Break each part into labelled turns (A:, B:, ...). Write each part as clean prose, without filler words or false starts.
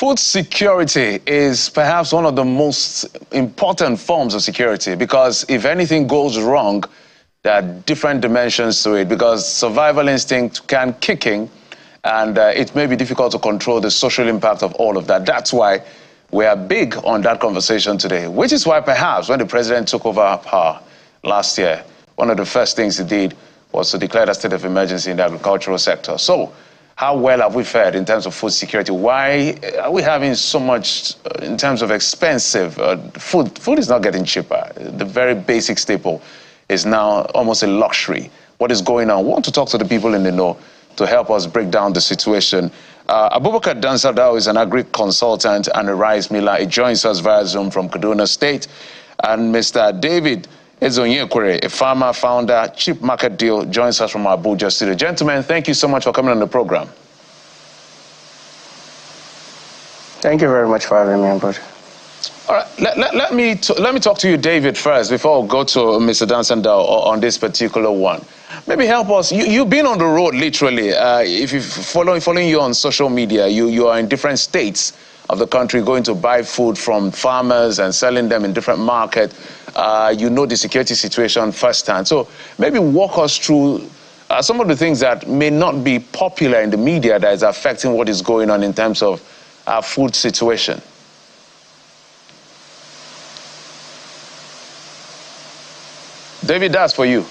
A: Food security is perhaps one of the most important forms of security because if anything goes wrong, there are different dimensions to it because survival instinct can kick in and it may be difficult to control the social impact of all of that. That's why we are big on that conversation today, which is why perhaps when the president took over power last year, one of the first things he did was to declare a state of emergency in the agricultural sector. So, how well have we fared in terms of food security? Why are we having so much in terms of expensive food? Food is not getting cheaper. The very basic staple is now almost a luxury. What is going on? We want to talk to the people in the know to help us break down the situation. Abubakar Dansadao is an agri consultant and a rice miller. He joins us via Zoom from Kaduna State. And Mr. David Ezonyekwere, a farmer, founder, Cheap Market Deal, joins us from Abuja studio. Gentlemen, thank you so much for coming on the program.
B: Thank you very much for having me on board.
A: All right, let me talk to you, David, first, before I go to Mr. Dansandao on this particular one. Maybe help us. You've been on the road, literally. If you're following you on social media, you are in different states of the country going to buy food from farmers and selling them in different markets. You know the security situation firsthand. So maybe walk us through some of the things that may not be popular in the media that is affecting what is going on in terms of our food situation. David, that's for you.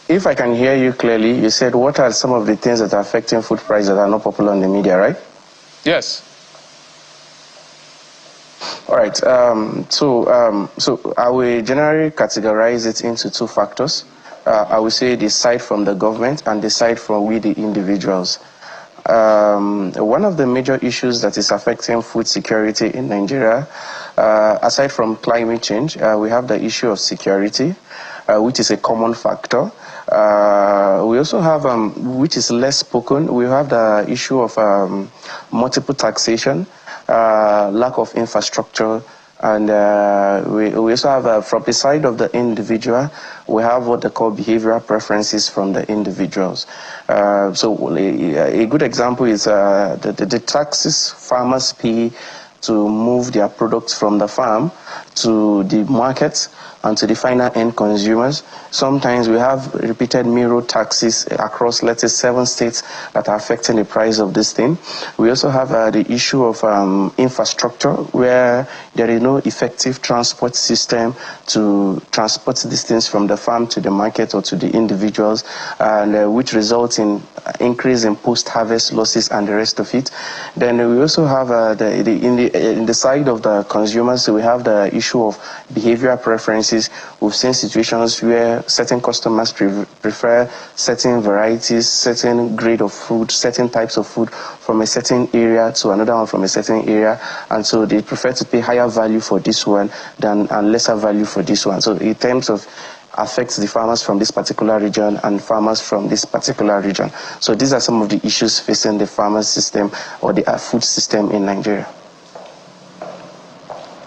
B: If I can hear you clearly, you said what are some of the things that are affecting food prices that are not popular in the media, right?
A: Yes.
B: All right. So I will generally categorize it into two factors. I will say the side from the government and the side from we, the individuals. One of the major issues that is affecting food security in Nigeria, aside from climate change, we have the issue of security, which is a common factor. We also have, which is less spoken, we have the issue of multiple taxation, lack of infrastructure, and we also have, from the side of the individual, we have what they call behavioral preferences from the individuals. So a good example is the taxes farmers pay to move their products from the farm to the markets and to the final end consumers. Sometimes we have repeated mirror taxes across, let's say, 7 states that are affecting the price of this thing. We also have the issue of infrastructure, where there is no effective transport system to transport these things from the farm to the market or to the individuals, and which results in increase in post-harvest losses and the rest of it. Then we also have in the side of the consumers, we have the issue of behavioral preferences. We've seen situations where certain customers prefer certain varieties, certain grade of food, certain types of food from a certain area to another one from a certain area, and so they prefer to pay higher value for this one than and lesser value for this one. So in terms of affects the farmers from this particular region and farmers from this particular region. So these are some of the issues facing the farmer system or the food system in Nigeria.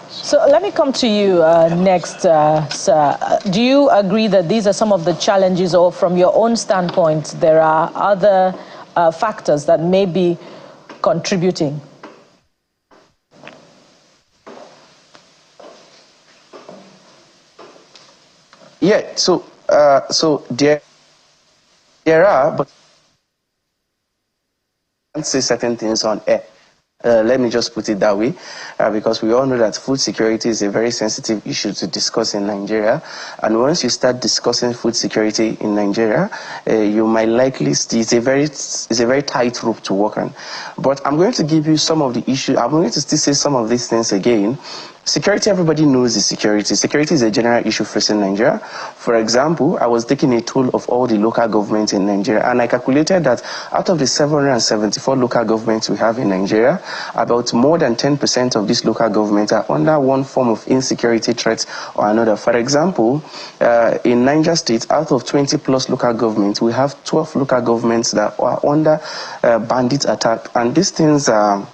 C: So let me come to you next, sir. Do you agree that these are some of the challenges, or from your own standpoint, there are other factors that may be contributing?
B: Yeah, so there are, but I can't say certain things on air. Let me just put it that way, because we all know that food security is a very sensitive issue to discuss in Nigeria. And once you start discussing food security in Nigeria, you might likely, it's a very tight rope to walk on. But I'm going to give you some of the issues. I'm going to still say some of these things again. Security, everybody knows is security. Security is a general issue facing Nigeria. For example, I was taking a toll of all the local governments in Nigeria, and I calculated that out of the 774 local governments we have in Nigeria, about more than 10% of these local governments are under one form of insecurity threat or another. For example, in Niger State, out of 20 plus local governments, we have 12 local governments that are under bandit attack, and these things are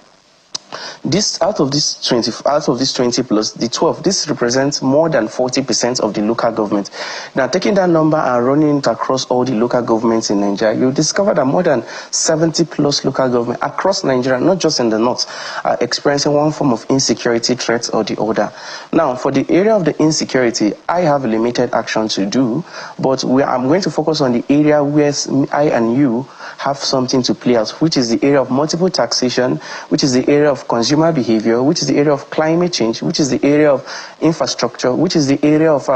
B: This out of this 20 plus the 12, this represents more than 40% of the local government. Now, taking that number and running it across all the local governments in Nigeria, you discover that more than 70 plus local government across Nigeria, not just in the north, are experiencing one form of insecurity threat or the other. Now, for the area of the insecurity, I have limited action to do, but I'm going to focus on the area where I and you have something to play out, which is the area of multiple taxation, which is the area of consumer behavior, which is the area of climate change, which is the area of infrastructure, which is the area of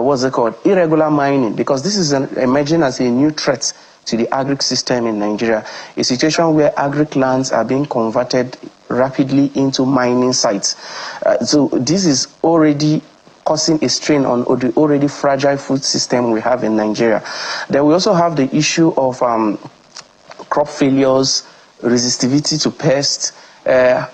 B: what's it called, irregular mining, because this is emerging as a new threat to the agric system in Nigeria, a situation where agric lands are being converted rapidly into mining sites. So this is already causing a strain on the already fragile food system we have in Nigeria. Then we also have the issue of crop failures, resistivity to pests,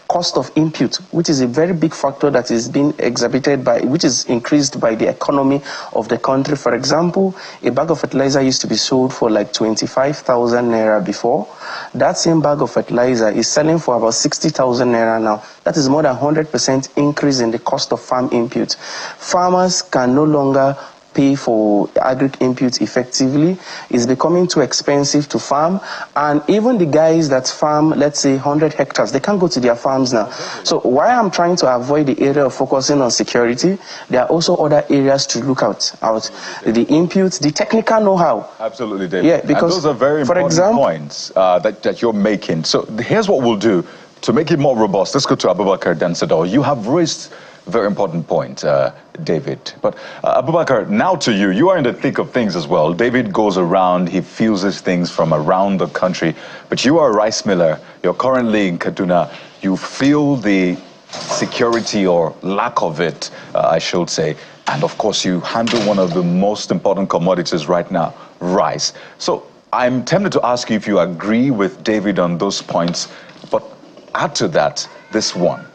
B: cost of input, which is a very big factor that is being exhibited by, which is increased by the economy of the country. For example, a bag of fertilizer used to be sold for like 25,000 naira before. That same bag of fertilizer is selling for about 60,000 naira now. That is more than 100% increase in the cost of farm input. Farmers can no longer pay for agric inputs effectively. It's becoming too expensive to farm, and even the guys that farm, let's say 100 hectares, they can't go to their farms now. So while I'm trying to avoid the area of focusing on security, there are also other areas to look out. The inputs, the technical know-how.
D: Absolutely, David.
B: Yeah, because
D: and those are very important points that you're making. So here's what we'll do to make it more robust. Let's go to Abubakar Dansador. You have raised very important point, David. But Abubakar, now to you. You are in the thick of things as well. David goes around, he feels these things from around the country. But you are a rice miller. You're currently in Kaduna. You feel the security or lack of it, I should say. And of course, you handle one of the most important commodities right now, rice. So I'm tempted to ask you if you agree with David on those points. But add to that, this one.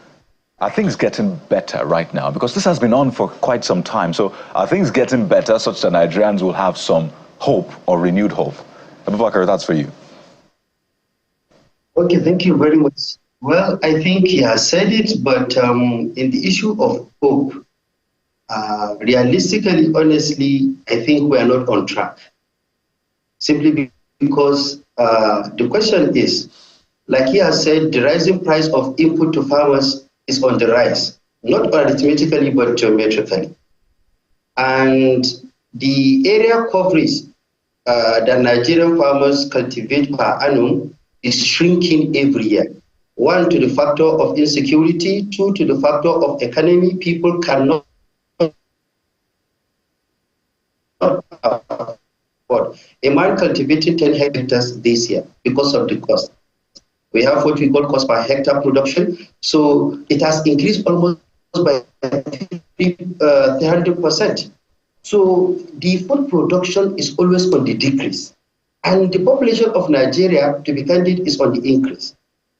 D: Are things getting better right now? Because this has been on for quite some time. So are things getting better such that Nigerians will have some hope or renewed hope? Abubakar, that's for you.
E: Okay, thank you very much. Well, I think he has said it, but in the issue of hope, realistically, honestly, I think we are not on track. Simply because the question is, like he has said, the rising price of input to farmers is on the rise, not arithmetically, but geometrically. And the area coverage that Nigerian farmers cultivate per annum is shrinking every year. One, to the factor of insecurity. Two, to the factor of economy. People cannot afford. A man cultivating 10 hectares this year because of the cost. We have what we call cost per hectare production. So it has increased almost by 300%. So the food production is always on the decrease. And the population of Nigeria, to be candid, is on the increase.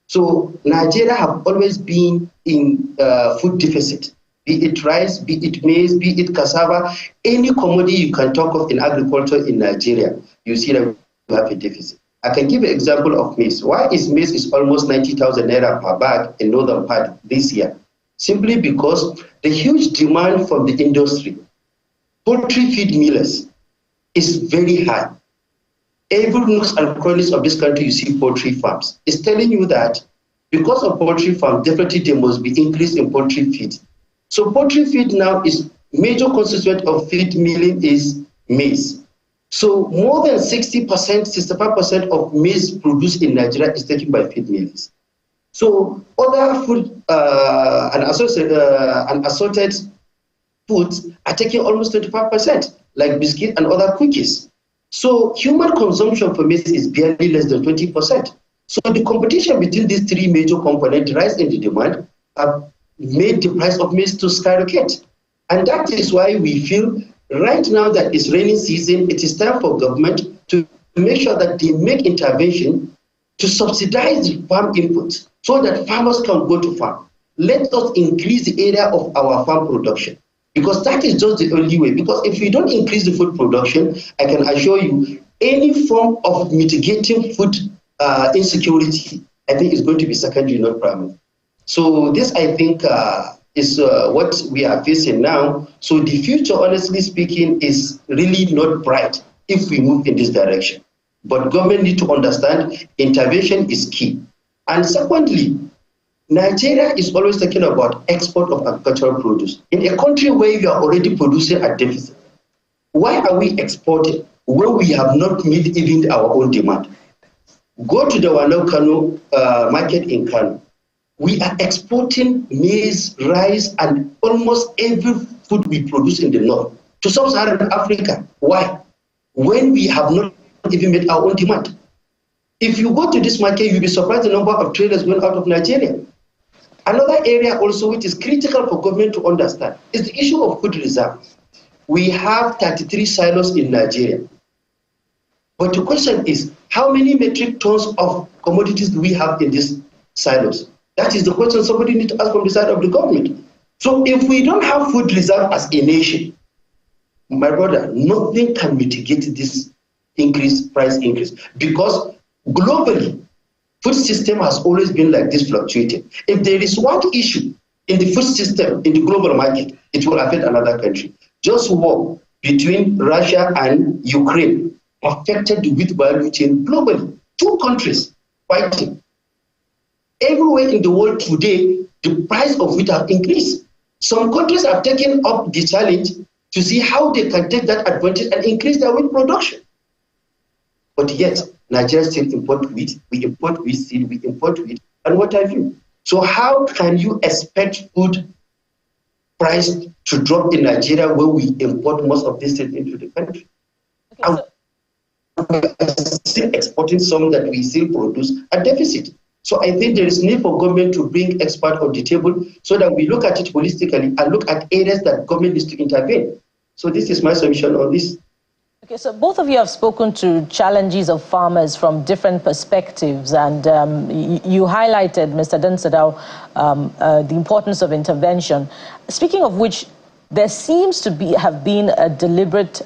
E: So Nigeria have always been in food deficit, be it rice, be it maize, be it cassava, any commodity you can talk of in agriculture in Nigeria, you see that we have a deficit. I can give an example of maize. Why is maize is almost 90,000 naira per bag in northern part this year? Simply because the huge demand from the industry, poultry feed millers, is very high. Every nooks and crannies of this country, you see poultry farms. It's telling you that because of poultry farm, definitely there must be increase in poultry feed. So poultry feed now is major constituent of feed milling is maize. So more than 60%, 65% of maize produced in Nigeria is taken by feed millers. So other food and assorted foods are taking almost 25%, like biscuit and other cookies. So human consumption for maize is barely less than 20%. So the competition between these three major components, rise in the demand, have made the price of maize to skyrocket. And that is why we feel right now that it's rainy season, it is time for government to make sure that they make intervention to subsidize the farm inputs so that farmers can go to farm. Let us increase the area of our farm production, because that is just the only way. Because if we don't increase the food production, I can assure you, any form of mitigating food insecurity, I think it's going to be secondary, not primary. So this, I think, is what we are facing now. So the future, honestly speaking, is really not bright if we move in this direction. But government need to understand intervention is key. And secondly, Nigeria is always talking about export of agricultural produce. In a country where you are already producing at deficit, why are we exporting when we have not met even our own demand? Go to the Wanau Kano market in Kano. We are exporting maize, rice, and almost every food we produce in the north to sub-Saharan Africa. Why? When we have not even met our own demand. If you go to this market, you'll be surprised the number of traders going out of Nigeria. Another area also which is critical for government to understand is the issue of food reserve. We have 33 silos in Nigeria. But the question is, how many metric tons of commodities do we have in these silos? That is the question somebody needs to ask from the side of the government. So if we don't have food reserve as a nation, my brother, nothing can mitigate this price increase, because globally, food system has always been like this, fluctuating. If there is one issue in the food system in the global market, it will affect another country. Just war between Russia and Ukraine affected the wheat value chain globally. Two countries fighting. Everywhere in the world today, the price of wheat has increased. Some countries have taken up the challenge to see how they can take that advantage and increase their wheat production. But yet, Nigeria still import wheat, we import wheat seed, we import wheat, and what have you. So how can you expect food price to drop in Nigeria when we import most of this seed into the country? Okay, we're still exporting some that we still produce at deficit. So I think there is need for government to bring experts on the table so that we look at it holistically and look at areas that government needs to intervene. So this is my submission on this.
C: Okay, so both of you have spoken to challenges of farmers from different perspectives, and you highlighted, Mr. Dansadao, the importance of intervention. Speaking of which, there seems to have been a deliberate,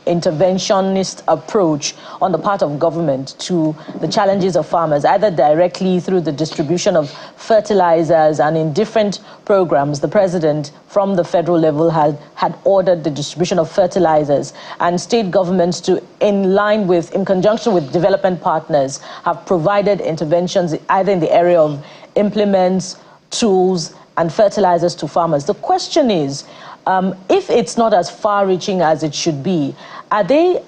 C: interventionist approach on the part of government to the challenges of farmers, either directly through the distribution of fertilizers, and in different programs, the president from the federal level had ordered the distribution of fertilizers, and state governments in conjunction with development partners, have provided interventions either in the area of implements, tools, and fertilizers to farmers. The question is, if it's not as far-reaching as it should be, are they,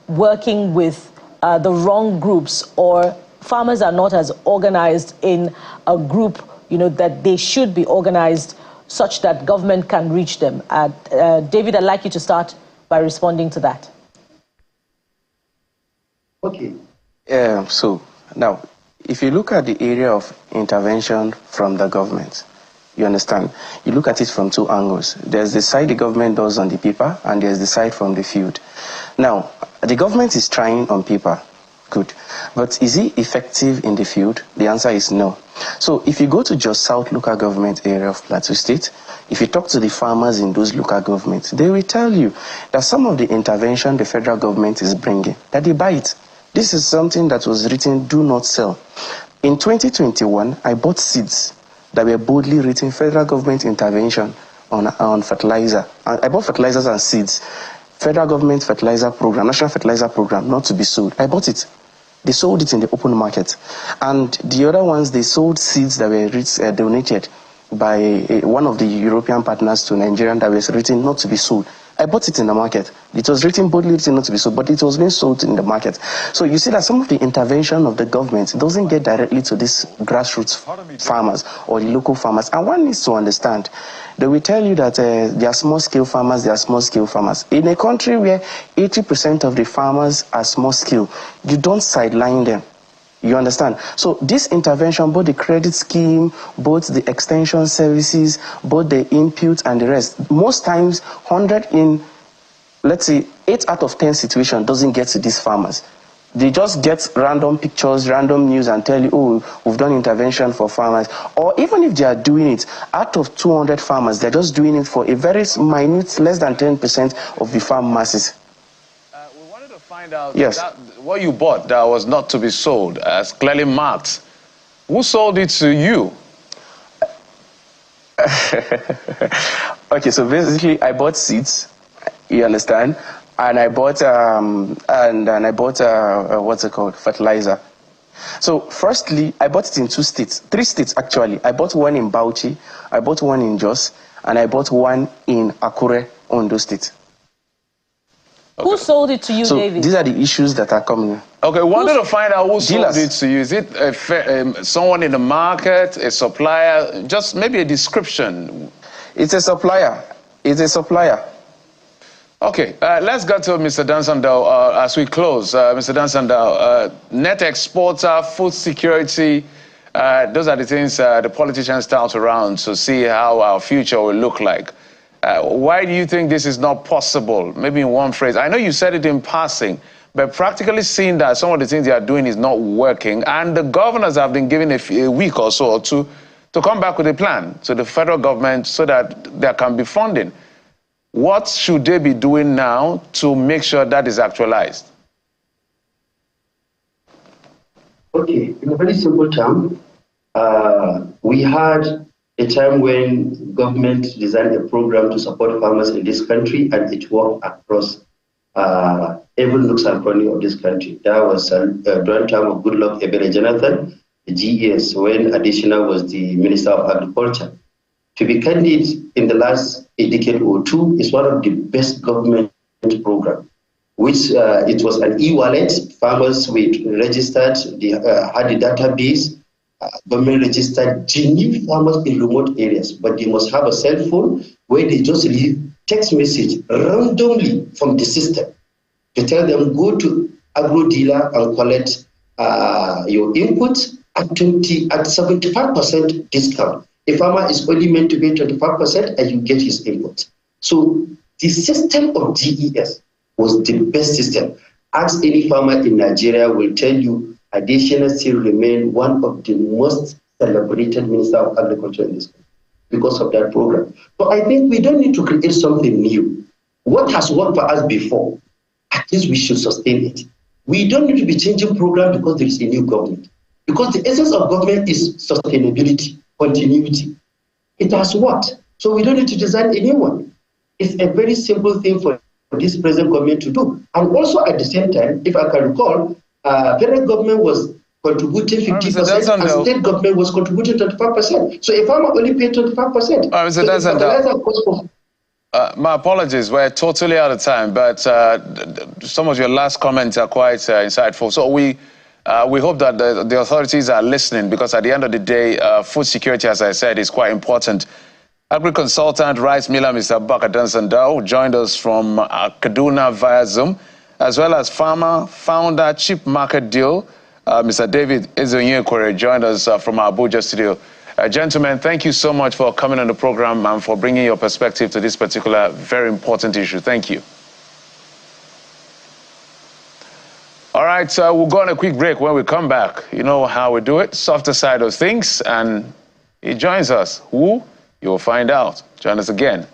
C: working with the wrong groups, or farmers are not as organized in a group, that they should be organized such that government can reach them? David, I'd like you to start by responding to that.
B: Okay. So now, if you look at the area of intervention from the government, you understand, you look at it from two angles. There's the side the government does on the paper, and there's the side from the field. Now, the government is trying on paper, good. But is it effective in the field? The answer is no. So if you go to Jos South local government area of Plateau State, if you talk to the farmers in those local governments, they will tell you that some of the intervention the federal government is bringing, that they buy it. This is something that was written, do not sell. In 2021, I bought seeds that were boldly written, federal government intervention on fertilizer. I bought fertilizers and seeds. Federal government fertilizer program, national fertilizer program, not to be sold. I bought it. They sold it in the open market. And the other ones, they sold seeds that were donated by one of the European partners to Nigerian that was written not to be sold. I bought it in the market. It was written boldly written not to be sold, but it was being sold in the market. So you see that some of the intervention of the government doesn't get directly to these grassroots farmers or the local farmers. And one needs to understand, they will tell you that they are small-scale farmers, they are small-scale farmers. In a country where 80% of the farmers are small-scale, you don't sideline them. You understand? So this intervention, both the credit scheme, both the extension services, both the input and the rest, most times 100 in, let's say, 8 out of 10 situations doesn't get to these farmers. They just get random pictures, random news and tell you, oh, we've done intervention for farmers. Or even if they are doing it, out of 200 farmers, they're just doing it for a very minute, less than 10% of the farm masses.
A: find out
B: Yes.
A: that what you bought that was not to be sold, as clearly marked, who sold it to you?
B: Okay, so basically, I bought seeds. You understand? And I bought what's it called? Fertilizer. So firstly, I bought it in 2 states, 3 states actually. I bought one in Bauchi, I bought one in Jos, and I bought one in Akure, Ondo State.
C: Who sold it to you,
B: So
C: David?
B: these are the issues that are coming.
A: Okay, wanted to find out who sold
B: Dealers.
A: it to you. Is it someone in the market, a supplier? Just maybe a description.
B: It's a supplier. It's a supplier.
A: Okay, let's go to Mr. Dansandao as we close. Mr. Dansandao, net exporter, food security, those are the things the politicians tout around to see how our future will look like. Why do you think this is not possible? Maybe in one phrase. I know you said it in passing, but practically seeing that some of the things they are doing is not working, and the governors have been given a week or so or two to come back with a plan to the federal government so that there can be funding. What should they be doing now to make sure that is actualized?
E: Okay, in a very simple term, we had a time when government designed a program to support farmers in this country, and it worked across every nooks and cranny of this country. That was during time of Goodluck Ebele Jonathan, the GES, when Additional was the Minister of Agriculture. To be candid, in the last a decade or two, is one of the best government programs, which it was an e-wallet. Farmers were registered, they had a database, government registered genuine farmers in remote areas, but they must have a cell phone where they just leave text message randomly from the system to tell them go to agro dealer and collect your input at 75% discount. A farmer is only meant to pay 25% and you get his input. So the system of GES was the best system. Ask any farmer in Nigeria will tell you Additional still remain one of the most celebrated Minister of Agriculture in this country because of that program. But I think we don't need to create something new. What has worked for us before, at least we should sustain it. We don't need to be changing program because there is a new government. Because the essence of government is sustainability, continuity. It has worked. So we don't need to design a new one. It's a very simple thing for this present government to do. And also at the same time, if I can recall, federal government was contributing 50% and state government was contributing 25%. So a farmer only paid 25%.
A: My apologies, we're totally out of time, but some of your last comments are quite insightful. So we hope that the authorities are listening, because at the end of the day, food security, as I said, is quite important. Agri-consultant, rice miller, Mr. Abubakar Dansandao, joined us from Kaduna via Zoom, as well as farmer, founder, Cheap Market Deal, Mr. David Ezeonyekwere, joined us from our Abuja studio. Gentlemen, thank you so much for coming on the program and for bringing your perspective to this particular very important issue. Thank you. All right, we'll go on a quick break. When we come back, you know how we do it, softer side of things, and he joins us. Who? You'll find out. Join us again